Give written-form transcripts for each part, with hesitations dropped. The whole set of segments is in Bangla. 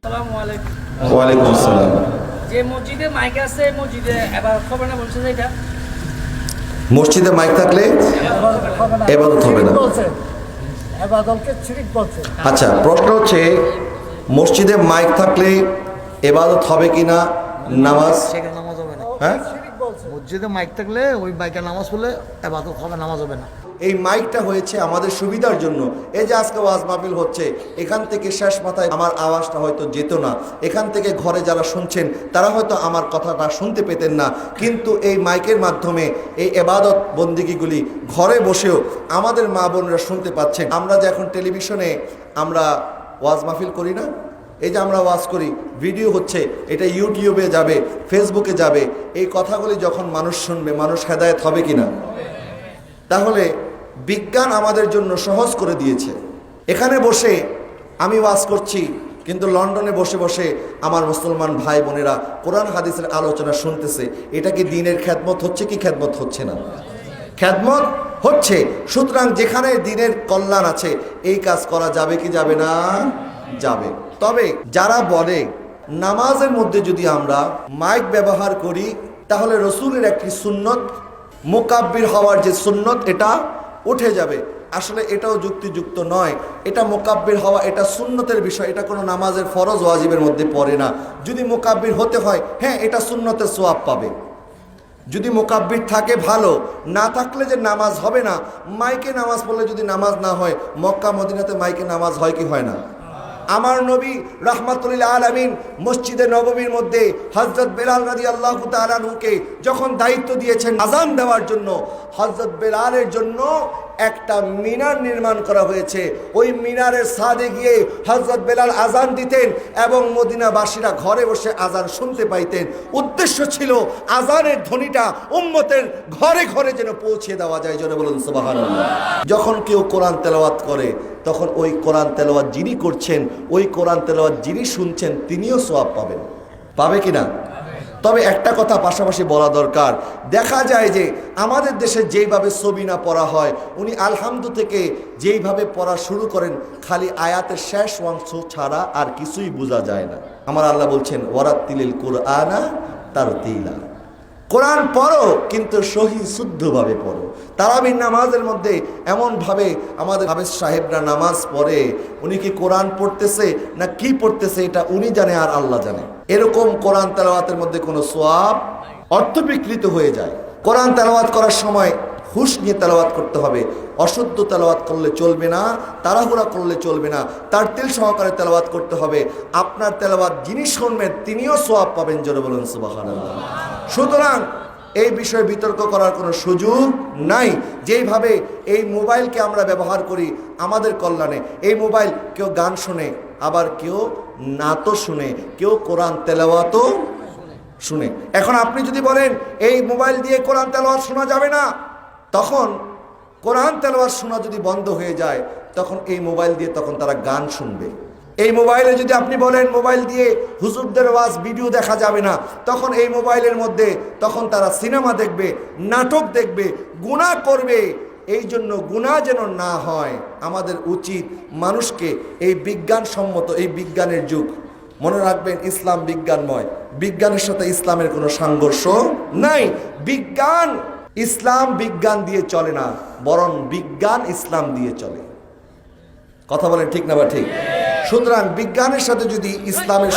আসসালামু আলাইকুম। ওয়ালাইকুম আসসালাম। যে মসজিদে মাইক আছে মসজিদে এবার খবর না বলছে যে এটা মসজিদে মাইক থাকলে ইবাদত হবে না। ইবাদতকে শিরক বলছে। আচ্ছা, প্রশ্ন হচ্ছে মসজিদে মাইক থাকলে ইবাদত হবে কিনা, নামাজ? সেখানে নামাজ হবে না। হ্যাঁ, শিরক বলছে। মসজিদে মাইক থাকলে ওই মাইকে নামাজ পড়লে ইবাদত হবে, নামাজ হবে না। এই মাইকটা হয়েছে আমাদের সুবিধার জন্য। এই যে আজকে ওয়াজ মাহফিল হচ্ছে, এখান থেকে শেষ মাথায় আমার আওয়াজটা হয়তো যেত না, এখান থেকে ঘরে যারা শুনছেন তারা হয়তো আমার কথাটা শুনতে পেতেন না, কিন্তু এই মাইকের মাধ্যমে এই ইবাদত বন্দিগিগুলি ঘরে বসেও আমাদের মা বোনরা শুনতে পাচ্ছেন। আমরা যে এখন টেলিভিশনে আমরা ওয়াজ মাহফিল করি না, এই যে আমরা ওয়াজ করি, ভিডিও হচ্ছে, এটা ইউটিউবে যাবে, ফেসবুকে যাবে, এই কথাগুলি যখন মানুষ শুনবে, মানুষ হেদায়েত হবে কিনা? তাহলে বিজ্ঞান আমাদের জন্য সহজ করে দিয়েছে। এখানে বসে আমি ওয়াজ করছি, কিন্তু লন্ডনে বসে বসে আমার মুসলমান ভাই বোনেরা কোরআন হাদিসের আলোচনা শুনতেছে। এটা কি দ্বীনের খেদমত হচ্ছে কি খেদমত হচ্ছে না? খেদমত হচ্ছে। সুতরাং যেখানে দ্বীনের কল্যাণ আছে এই কাজ করা যাবে কি যাবে না? যাবে। তবে যারা বলে নামাজের মধ্যে যদি আমরা মাইক ব্যবহার করি তাহলে রসুলের একটি সুন্নত, মুকাব্বির হওয়ার যে সুন্নত, এটা উঠে যাবে, আসলে এটাও যুক্তিযুক্ত নয়। এটা মুকাব্বির হওয়া এটা সুন্নতের বিষয়, এটা কোনো নামাজের ফরজ ওয়াজিবের মধ্যে পড়ে না। যদি মুকাব্বির হতে হয়, হ্যাঁ, এটা সুন্নতের সওয়াব পাবে। যদি মুকাব্বির থাকে ভালো, না থাকলে যে নামাজ হবে না, মাইকে নামাজ পড়লে যদি নামাজ না হয়, মক্কা মদিনাতে মাইকে নামাজ হয় কি হয় না? আমার নবী রাহমাতুল আলামিন মসজিদে নববীর মধ্যে হযরত বেলাল রাদিয়াল্লাহু তাআলা আনহুকে যখন দায়িত্ব দিয়েছেন আযান দেওয়ার জন্য, হযরত বেলালের জন্য একটা মিনার নির্মাণ করা হয়েছে। ওই মিনারের ছাদে গিয়ে হযরত বেলাল আযান দিতেন এবং মদিনাবাসীরা ঘরে বসে আযান শুনতে পাইতেন। উদ্দেশ্য ছিল আযানের ধ্বনিটা উম্মতের ঘরে ঘরে যেন পৌঁছে দেওয়া যায়। জোরে বলুন সুবহানাল্লাহ। যখন কেউ কোরআন তেলাওয়াত করে তখন ওই কোরআন তেলাওয়াত যিনি করছেন, ওই কোরআন তেলাওয়াত যিনি শুনছেন, তিনিও সওয়াব পাবেন। পাবে কিনা? তবে একটা কথা পাশাপাশি বলা দরকার, দেখা যায় যে আমাদের দেশে যেইভাবে সবিনা পড়া হয়, উনি আলহামদু থেকে যেইভাবে পড়া শুরু করেন, খালি আয়াতের শেষ অংশ ছাড়া আর কিছুই বোঝা যায় না। আমার আল্লাহ বলছেন ওয়ারাত্তিলিল কুরআনা তারতিলা, কোরআন পড়ো কিন্তু সহি শুদ্ধভাবে পড়ো। তারাবির নামাজের মধ্যে এমনভাবে আমাদের হাফেজ সাহেবরা নামাজ পড়ে, উনি কি কোরআন পড়তেছে না কি পড়তেছে এটা উনি জানে আর আল্লাহ জানে। এরকম কোরআন তেলাওয়াতের মধ্যে কোনো সওয়াব অর্থ বিকৃত হয়ে যায়। কোরআন তেলাওয়াত করার সময় হুঁশ নিয়ে তেলাওয়াত করতে হবে। অশুদ্ধ তেলাওয়াত করলে চলবে না, তাড়াহুড়া করলে চলবে না, তারতিল সহকারে তেলাওয়াত করতে হবে। আপনার তেলাওয়াত যিনি শুনবেন তিনিও সওয়াব পাবেন। জোরে বলুন সুবহানাল্লাহ। সুতরাং এই বিষয়ে বিতর্ক করার কোনো সুযোগ নাই। যেইভাবে এই মোবাইলকে আমরা ব্যবহার করি আমাদের কল্যাণে, এই মোবাইল কেউ গান শুনে, আবার কেউ নাতও শুনে, কেউ কোরআন তেলাওয়াতও শুনে। এখন আপনি যদি বলেন এই মোবাইল দিয়ে কোরআন তেলাওয়াত শোনা যাবে না, তখন কোরআন তেলাওয়াত শোনা যদি বন্ধ হয়ে যায় তখন এই মোবাইল দিয়ে তখন তারা গান শুনবে। এই মোবাইলে যদি আপনি বলেন মোবাইল দিয়ে হুজুরদের ওয়াজ ভিডিও দেখা যাবে না, তখন এই মোবাইলের মধ্যে তখন তারা সিনেমা দেখবে, নাটক দেখবে, গুনাহ করবে। এই জন্য গুনাহ যেন না হয়, আমাদের উচিত মানুষকে এই বিজ্ঞানসম্মত, এই বিজ্ঞানের যুগ, মনে রাখবেন ইসলাম বিজ্ঞানময়, বিজ্ঞানের সাথে ইসলামের কোনো সংঘর্ষ নাই। বিজ্ঞান, ইসলাম বিজ্ঞান দিয়ে চলে না, বরং বিজ্ঞান ইসলাম দিয়ে চলে। কথা বলেন ঠিক না বা ঠিক? সুতরাং বিজ্ঞানের সাথে যদি ইসলামের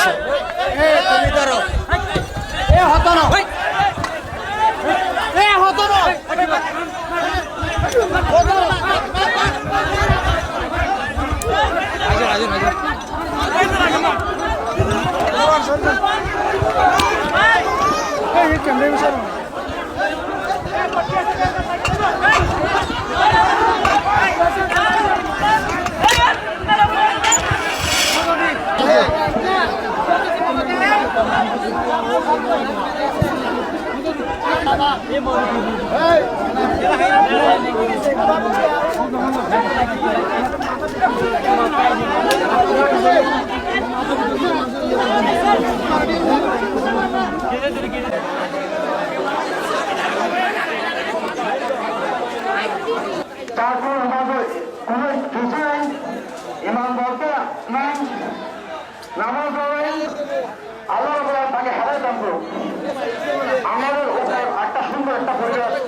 তারপর আমাদের কোনো কিছু নেই, ইমাম বলতে নামাজ আমাদের উপর একটা সুন্দর একটা পরিবেশ